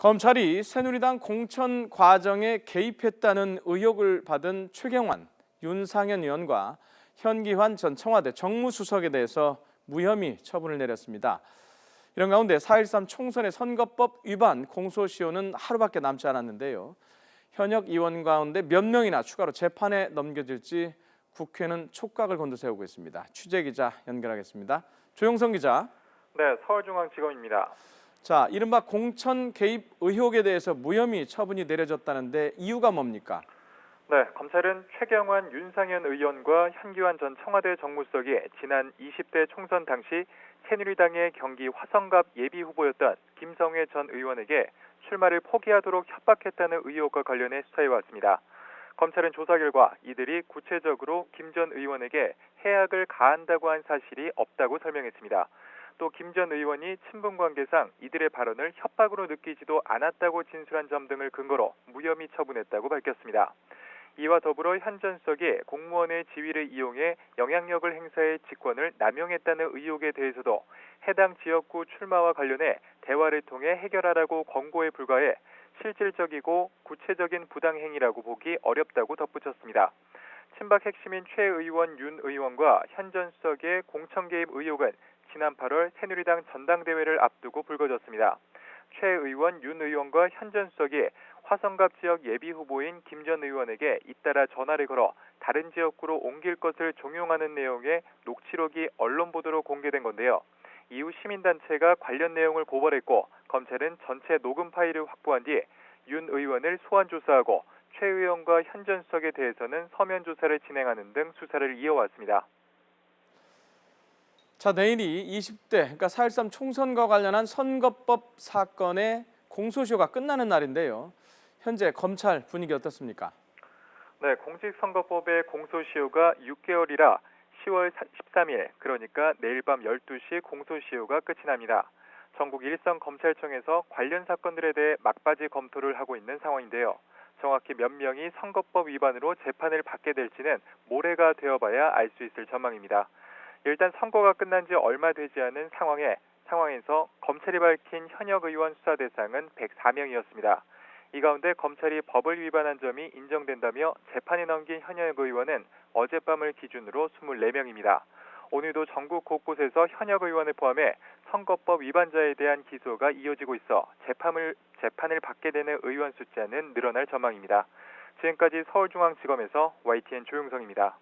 검찰이 새누리당 공천 과정에 개입했다는 의혹을 받은 최경환, 윤상현 의원과 현기환 전 청와대 정무수석에 대해서 무혐의 처분을 내렸습니다. 이런 가운데 4.13 총선의 선거법 위반 공소시효는 하루밖에 남지 않았는데요. 현역 의원 가운데 몇 명이나 추가로 재판에 넘겨질지 국회는 촉각을 곤두세우고 있습니다. 취재기자 연결하겠습니다. 조영성 기자. 네, 서울중앙지검입니다. 자, 이른바 공천 개입 의혹에 대해서 무혐의 처분이 내려졌다는데 이유가 뭡니까? 네, 검찰은 최경환, 윤상현 의원과 현기환 전 청와대 정무수석이 지난 20대 총선 당시 새누리당의 경기 화성갑 예비 후보였던 김성회 전 의원에게 출마를 포기하도록 협박했다는 의혹과 관련해 수사해왔습니다. 검찰은 조사 결과 이들이 구체적으로 김 전 의원에게 해악을 가한다고 한 사실이 없다고 설명했습니다. 또 김 전 의원이 친분 관계상 이들의 발언을 협박으로 느끼지도 않았다고 진술한 점 등을 근거로 무혐의 처분했다고 밝혔습니다. 이와 더불어 현 전 수석이 공무원의 지위를 이용해 영향력을 행사해 직권을 남용했다는 의혹에 대해서도 해당 지역구 출마와 관련해 대화를 통해 해결하라고 권고에 불과해 실질적이고 구체적인 부당행위라고 보기 어렵다고 덧붙였습니다. 친박 핵심인 최 의원, 윤 의원과 현 전 수석의 공천 개입 의혹은 지난 8월 새누리당 전당대회를 앞두고 불거졌습니다. 최 의원, 윤 의원과 현 전 수석이 화성갑 지역 예비 후보인 김 전 의원에게 잇따라 전화를 걸어 다른 지역구로 옮길 것을 종용하는 내용의 녹취록이 언론 보도로 공개된 건데요. 이후 시민단체가 관련 내용을 고발했고 검찰은 전체 녹음 파일을 확보한 뒤 윤 의원을 소환 조사하고 최 의원과 현 전 수석에 대해서는 서면 조사를 진행하는 등 수사를 이어왔습니다. 자, 내일이 20대, 그러니까 4.13 총선과 관련한 선거법 사건의 공소시효가 끝나는 날인데요. 현재 검찰 분위기 어떻습니까? 네, 공직선거법의 공소시효가 6개월이라 10월 13일, 그러니까 내일 밤 12시 공소시효가 끝이 납니다. 전국 일선 검찰청에서 관련 사건들에 대해 막바지 검토를 하고 있는 상황인데요. 정확히 몇 명이 선거법 위반으로 재판을 받게 될지는 모레가 되어봐야 알 수 있을 전망입니다. 일단 선거가 끝난 지 얼마 되지 않은 상황에서 검찰이 밝힌 현역 의원 수사 대상은 104명이었습니다. 이 가운데 검찰이 법을 위반한 점이 인정된다며 재판에 넘긴 현역 의원은 어젯밤을 기준으로 24명입니다. 오늘도 전국 곳곳에서 현역 의원을 포함해 선거법 위반자에 대한 기소가 이어지고 있어 재판을 받게 되는 의원 숫자는 늘어날 전망입니다. 지금까지 서울중앙지검에서 YTN 조용성입니다.